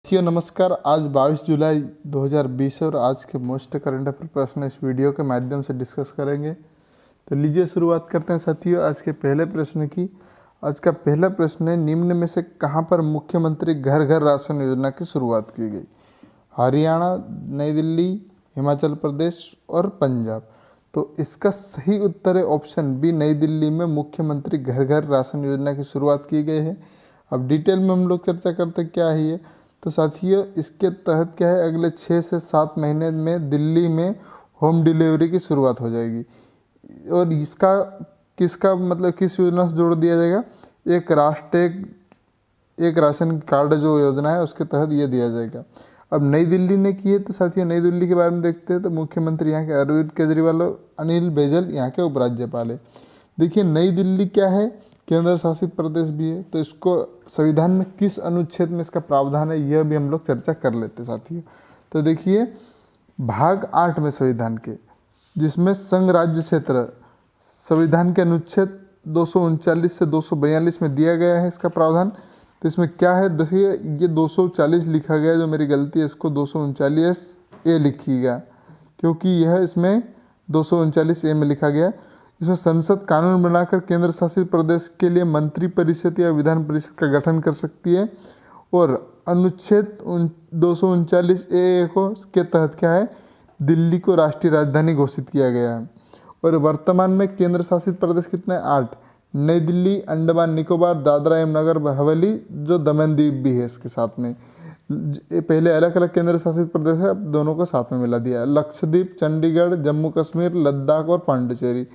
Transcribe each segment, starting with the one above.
साथियों नमस्कार। आज 22 जुलाई 2020 और आज के मोस्ट करंट अफेयर प्रश्न इस वीडियो के माध्यम से डिस्कस करेंगे। तो लीजिए शुरुआत करते हैं साथियों आज के पहले प्रश्न की। आज का पहला प्रश्न है, निम्न में से कहां पर मुख्यमंत्री घर घर राशन योजना की शुरुआत की गई? हरियाणा, नई दिल्ली, हिमाचल प्रदेश और पंजाब। तो इसका सही उत्तर है ऑप्शन बी, नई दिल्ली में मुख्यमंत्री घर घर राशन योजना की शुरुआत की गई है। अब डिटेल में हम लोग चर्चा करते क्या है ये। तो साथियों इसके तहत क्या है, अगले 6 से 7 महीने में दिल्ली में होम डिलीवरी की शुरुआत हो जाएगी। और इसका किसका मतलब किस योजना से जोड़ दिया जाएगा? एक एक राशन कार्ड जो योजना है उसके तहत ये दिया जाएगा। अब नई दिल्ली ने की है, तो साथियों नई दिल्ली के बारे में देखते हैं। तो मुख्यमंत्री यहाँ के अरविंद केजरीवाल और अनिल बैजल यहाँ के उपराज्यपाल है। देखिए नई दिल्ली क्या है, केंद्र शासित प्रदेश भी है। तो इसको संविधान में किस अनुच्छेद में इसका प्रावधान है यह भी हम लोग चर्चा कर लेते हैं साथियों। तो देखिए भाग 8 में संविधान के, जिसमें संघ राज्य क्षेत्र, संविधान के अनुच्छेद 239 से 242 में दिया गया है इसका प्रावधान। तो इसमें क्या है, देखिए ये 240 लिखा गया, जो मेरी गलती है, इसको 239 ए लिखिएगा क्योंकि यह इसमें 239 ए में लिखा गया। इसमें संसद कानून बनाकर केंद्र शासित प्रदेश के लिए मंत्री परिषद या विधान परिषद का गठन कर सकती है। और अनुच्छेद 239 ए को के तहत क्या है, दिल्ली को राष्ट्रीय राजधानी घोषित किया गया है। और वर्तमान में केंद्र शासित प्रदेश कितने? 8। नई दिल्ली, अंडमान निकोबार, दादरा एवं नगर हवेली, जो दमन द्वीप भी है इसके साथ में। पहले अलग अलग केंद्र शासित प्रदेश है, अब दोनों को साथ में मिला दिया है। लक्षद्वीप, चंडीगढ़, जम्मू कश्मीर, लद्दाख और पांडिचेरी।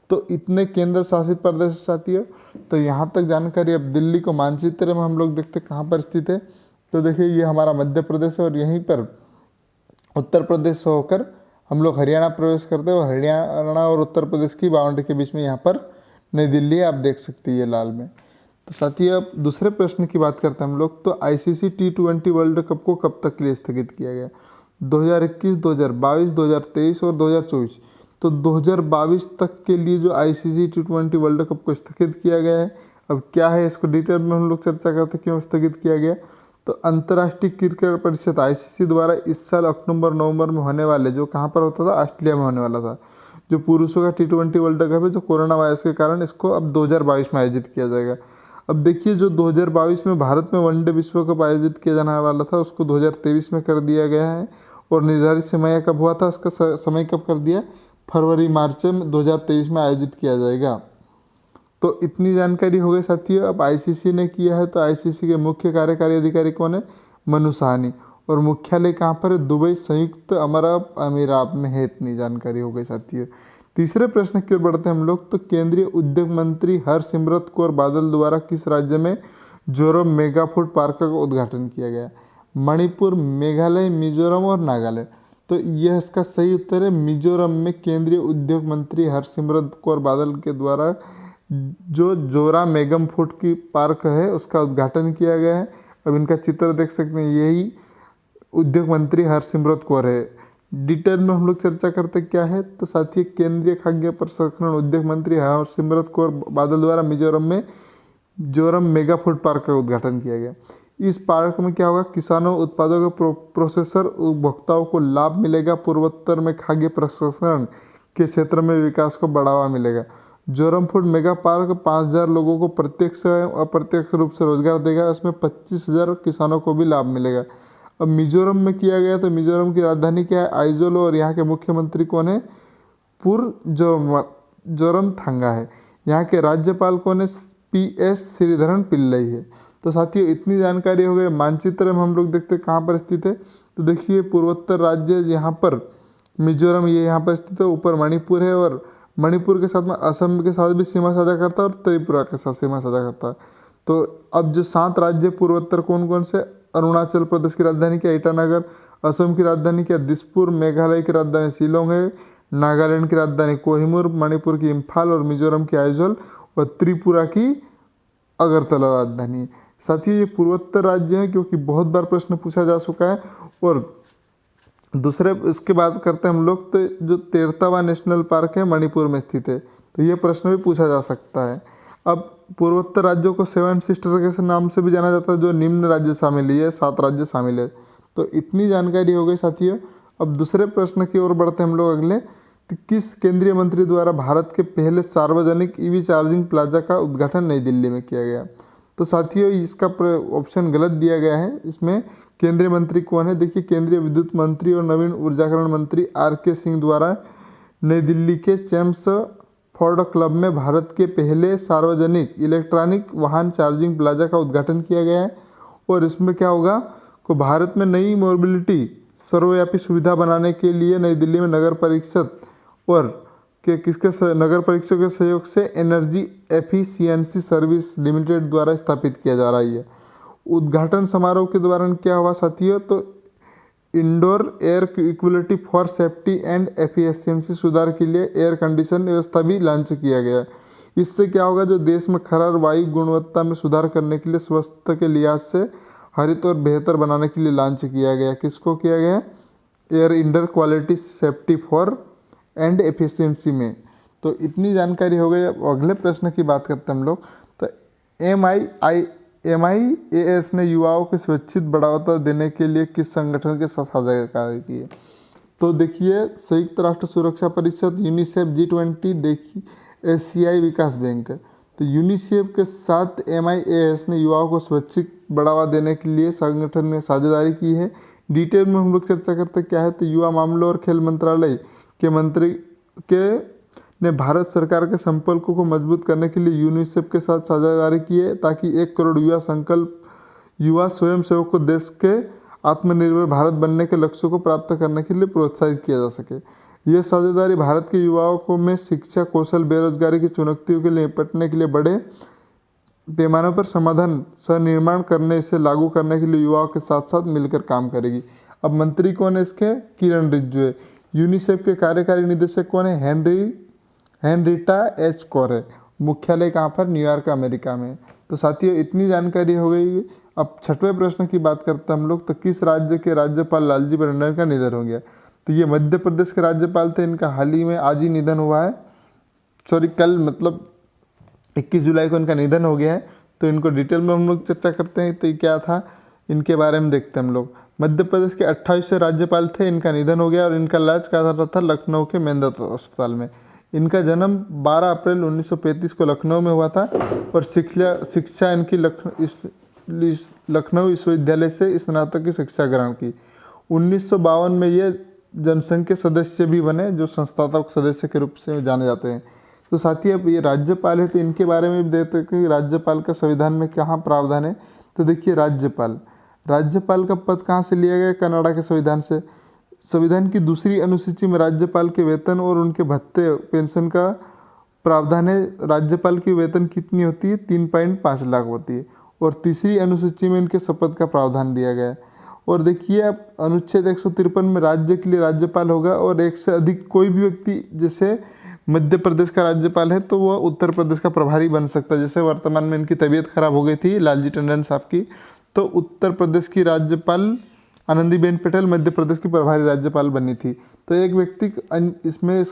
तो इतने केंद्र शासित प्रदेश साथियों। तो यहाँ तक जानकारी। अब दिल्ली को मानचित्र में हम लोग देखते कहाँ पर स्थित है। तो देखिए ये हमारा मध्य प्रदेश है और यहीं पर उत्तर प्रदेश से होकर हम लोग हरियाणा प्रवेश करते हैं। और हरियाणा और उत्तर प्रदेश की बाउंड्री के बीच में यहाँ पर नई दिल्ली आप देख सकते हैं ये लाल में। तो साथियों अब दूसरे प्रश्न की बात करते हैं हम लोग। तो ICC T20 वर्ल्ड कप को कब तक के लिए स्थगित किया गया? 2021, 2022, 2023 और 2024। तो 2022 तक के लिए जो ICC T20 वर्ल्ड कप को स्थगित किया गया है। अब क्या है इसको डिटेल में हम लोग चर्चा करते हैं क्यों स्थगित किया गया। तो अंतर्राष्ट्रीय क्रिकेट परिषद ICC द्वारा इस साल अक्टूबर नवंबर में होने वाले, जो कहाँ पर होता था, ऑस्ट्रेलिया में होने वाला था, जो पुरुषों का T20 वर्ल्ड कप है, जो कोरोना वायरस के कारण इसको अब 2022 में आयोजित किया जाएगा। अब देखिए जो 2022 में भारत में वनडे विश्व कप आयोजित किया जाने वाला था उसको 2023 में कर दिया गया है। और निर्धारित समय कब हुआ था, उसका समय कब कर दिया, फरवरी मार्च में 2023 में आयोजित किया जाएगा। तो इतनी जानकारी हो गई साथियों। अब ICC ने किया है, तो ICC के मुख्य कार्यकारी अधिकारी कौन है? मनु साहनी। और मुख्यालय कहाँ पर है? दुबई संयुक्त अरब अमीरात में है। इतनी जानकारी हो गई साथियों। तीसरे प्रश्न की ओर बढ़ते हैं हम लोग। तो केंद्रीय उद्योग मंत्री हरसिमरत कौर बादल द्वारा किस राज्य में जोरम मेगा फूड पार्क का उद्घाटन किया गया? मणिपुर, मेघालय, मिजोरम और नागालैंड। तो यह इसका सही उत्तर है मिजोरम में केंद्रीय उद्योग मंत्री हरसिमरत कौर बादल के द्वारा जो जोरा मेगम फूड की पार्क है उसका उद्घाटन किया गया है। अब इनका चित्र देख सकते हैं, यही उद्योग मंत्री हरसिमरत कौर है। डिटेल में हम लोग चर्चा करते क्या है। तो साथियों केंद्रीय खाद्य प्रसंस्करण उद्योग मंत्री हरसिमरत कौर बादल द्वारा मिजोरम में जोरम मेगा फूड पार्क का उद्घाटन किया गया। इस पार्क में क्या होगा, किसानों, उत्पादकों, प्रोसेसर, उपभोक्ताओं को लाभ मिलेगा। पूर्वोत्तर में खाद्य प्रसंस्करण के क्षेत्र में विकास को बढ़ावा मिलेगा। जोरम फूड मेगा पार्क 5000 लोगों को प्रत्यक्ष एवं अप्रत्यक्ष रूप से रोजगार देगा। इसमें 25,000 किसानों को भी लाभ मिलेगा। अब मिजोरम में किया गया, तो मिजोरम की राजधानी क्या है? आइजोल। और यहाँ के मुख्यमंत्री कौन है? जोरमथांगा है। यहाँ के राज्यपाल कौन है? PS श्रीधरन पिल्लई है। तो साथियों इतनी जानकारी हो गई। मानचित्र में हम लोग देखते कहाँ पर स्थित है। तो देखिए पूर्वोत्तर राज्य यहाँ पर मिजोरम ये यहाँ पर स्थित है। ऊपर मणिपुर है और मणिपुर के साथ में असम के साथ भी सीमा साझा करता है और त्रिपुरा के साथ सीमा साझा करता है। तो अब जो 7 राज्य पूर्वोत्तर कौन कौन से? अरुणाचल प्रदेश की राजधानी क्या? ईटानगर। असम की राजधानी क्या? दिसपुर। मेघालय की राजधानी शिलोंग है। नागालैंड की राजधानी कोहिनूर। मणिपुर की इम्फाल और मिजोरम की आइजोल और त्रिपुरा की अगरतला राजधानी है। साथियों ये पूर्वोत्तर राज्य है क्योंकि बहुत बार प्रश्न पूछा जा चुका है। और दूसरे उसके बाद करते हैं हम लोग। तो जो तेरतावा नेशनल पार्क है मणिपुर में स्थित है, तो ये प्रश्न भी पूछा जा सकता है। अब पूर्वोत्तर राज्यों को सेवन सिस्टर के नाम से भी जाना जाता है, जो निम्न राज्य शामिल है, 7 राज्य शामिल है। तो इतनी जानकारी हो गई साथियों। अब दूसरे प्रश्न की ओर बढ़ते हैं हम लोग अगले। तो किस केंद्रीय मंत्री द्वारा भारत के पहले सार्वजनिक ईवी चार्जिंग प्लाजा का उद्घाटन नई दिल्ली में किया गया? तो साथियों इसका ऑप्शन गलत दिया गया है। इसमें केंद्रीय मंत्री कौन है? देखिए, केंद्रीय विद्युत मंत्री और नवीन ऊर्जाकरण मंत्री आर.के. सिंह द्वारा नई दिल्ली के चैम्स फोर्ड क्लब में भारत के पहले सार्वजनिक इलेक्ट्रॉनिक वाहन चार्जिंग प्लाजा का उद्घाटन किया गया है। और इसमें क्या होगा को भारत में नई मोबिलिटी सर्वव्यापी सुविधा बनाने के लिए नई दिल्ली में नगर परिषद और नगर परिषद के सहयोग से एनर्जी एफिशिएंसी सर्विस लिमिटेड द्वारा स्थापित किया जा रहा है। उद्घाटन समारोह के दौरान क्या हुआ साथियों? तो indoor air quality for safety and efficiency सुधार के लिए एयर कंडीशन व्यवस्था भी लॉन्च किया गया। इससे क्या होगा, जो देश में खराब वायु गुणवत्ता में सुधार करने के लिए स्वास्थ्य के लिहाज से हरित और बेहतर बनाने के लिए लॉन्च किया गया। किसको किया गया? Air indoor quality safety for and efficiency में। तो इतनी जानकारी हो गई। अब अगले प्रश्न की बात करते हैं हम लोग। तो MIAS ने युवाओं को स्वैच्छिक बढ़ावा देने के लिए किस संगठन के साथ साझेदारी की है? तो देखिए, संयुक्त राष्ट्र सुरक्षा परिषद, यूनिसेफ, G20, देखिए एशियाई विकास बैंक। तो यूनिसेफ के साथ MIAS ने युवाओं को स्वैच्छिक बढ़ावा देने के लिए संगठन में साझेदारी की है। डिटेल में हम लोग चर्चा करते क्या है। तो युवा मामलों और खेल मंत्रालय के मंत्री ने भारत सरकार के संपर्कों को मजबूत करने के लिए यूनिसेफ के साथ साझेदारी की है, ताकि 1 करोड़ युवा स्वयंसेवक को देश के आत्मनिर्भर भारत बनने के लक्ष्यों को प्राप्त करने के लिए प्रोत्साहित किया जा सके। यह साझेदारी भारत के युवाओं को में शिक्षा, कौशल, बेरोजगारी की चुनौतियों के लिए निपटने के लिए बड़े पैमाने पर समाधान सह निर्माण करने, इसे लागू करने के लिए युवाओं के साथ साथ मिलकर काम करेगी। अब मंत्री कौन है इसके? किरण रिजिजू है। यूनिसेफ के कार्यकारी निदेशक कौन है? हेनरिटा एच कौर है। मुख्यालय कहाँ पर? न्यूयॉर्क, अमेरिका में। तो साथियों इतनी जानकारी हो गई। अब 6वें प्रश्न की बात करते हैं हम लोग। तो किस राज्य के राज्यपाल लालजी टंडन का निधन हो गया? तो ये मध्य प्रदेश के राज्यपाल थे। इनका हाल ही में आज ही निधन हुआ है, कल, मतलब 21 जुलाई को इनका निधन हो गया है। तो इनको डिटेल में हम लोग चर्चा करते हैं। तो ये क्या था, इनके बारे में देखते हैं हम लोग। मध्य प्रदेश के 28वें राज्यपाल थे, इनका निधन हो गया और इनका इलाज करा रहा था लखनऊ के मेंदत अस्पताल में। इनका जन्म 12 अप्रैल 1935 को लखनऊ में हुआ था और शिक्षा इनकी लखनऊ विश्वविद्यालय से स्नातक की शिक्षा ग्रहण की। 1952 में ये जनसंघ के सदस्य भी बने, जो संस्थापक सदस्य के रूप से जाने जाते हैं। तो साथ ही अब ये राज्यपाल है, तो इनके बारे में भी देखते हैं कि राज्यपाल का संविधान में कहाँ प्रावधान है। तो देखिए, राज्यपाल का पद कहाँ से लिया गया? कनाडा के संविधान से। संविधान की 2री अनुसूची में राज्यपाल के वेतन और उनके भत्ते, पेंशन का प्रावधान है। राज्यपाल की वेतन कितनी होती है? 3.5 लाख होती है। और 3री अनुसूची में इनके शपथ का प्रावधान दिया गया है। और देखिए, अब अनुच्छेद 153 में राज्य के लिए राज्यपाल होगा और एक से अधिक कोई भी व्यक्ति, जैसे मध्य प्रदेश का राज्यपाल है तो वह उत्तर प्रदेश का प्रभारी बन सकता है। जैसे वर्तमान में इनकी तबीयत खराब हो गई थी लालजी टंडन साहब की, तो उत्तर प्रदेश की राज्यपाल आनंदीबेन पटेल मध्य प्रदेश की प्रभारी राज्यपाल बनी थी। तो एक व्यक्ति इसमें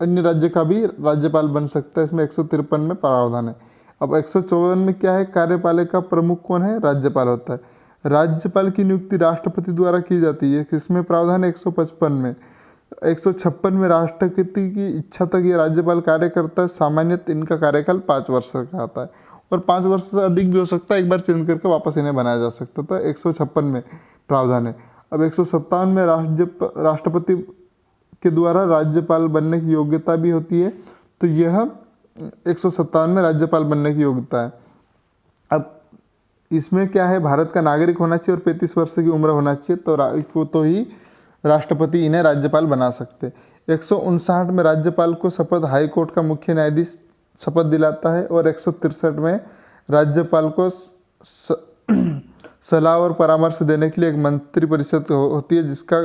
अन्य राज्य का भी राज्यपाल बन सकता है। इसमें 153 में प्रावधान है। अब 154 में क्या है? कार्यपालिका प्रमुख कौन है? राज्यपाल होता है। राज्यपाल की नियुक्ति राष्ट्रपति द्वारा की जाती है। किसमें प्रावधान है? 155 में। 156 में राष्ट्रपति की इच्छा तक ये राज्यपाल कार्य करता है। सामान्यतः इनका कार्यकाल 5 वर्ष का आता है और 5 वर्ष से अधिक भी हो सकता है, एक बार चेंज करके वापस इन्हें बनाया जा सकता था। 156 में प्रावधान है। अब 157 में राष्ट्रपति के द्वारा राज्यपाल बनने की योग्यता भी होती है। तो यह 157 में राज्यपाल बनने की योग्यता है। अब इसमें क्या है? भारत का नागरिक होना चाहिए और 35 वर्ष की उम्र होना चाहिए, तो ही राष्ट्रपति इन्हें राज्यपाल बना सकते। 159 में राज्यपाल को शपथ हाईकोर्ट का मुख्य न्यायाधीश शपथ दिलाता है और 163 में राज्यपाल को सलाह और परामर्श देने के लिए एक मंत्रिपरिषद होती है, जिसका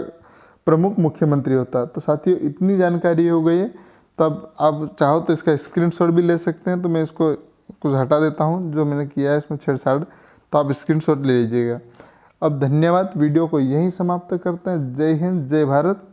प्रमुख मुख्यमंत्री होता है। तो साथियों इतनी जानकारी हो गई है। तब आप चाहो तो इसका स्क्रीनशॉट भी ले सकते हैं। तो मैं इसको कुछ हटा देता हूं, जो मैंने किया है इसमें छेड़छाड़, तो आप स्क्रीनशॉट ले लीजिएगा। अब धन्यवाद। वीडियो को यहीं समाप्त करते हैं। जय हिंद, जय भारत।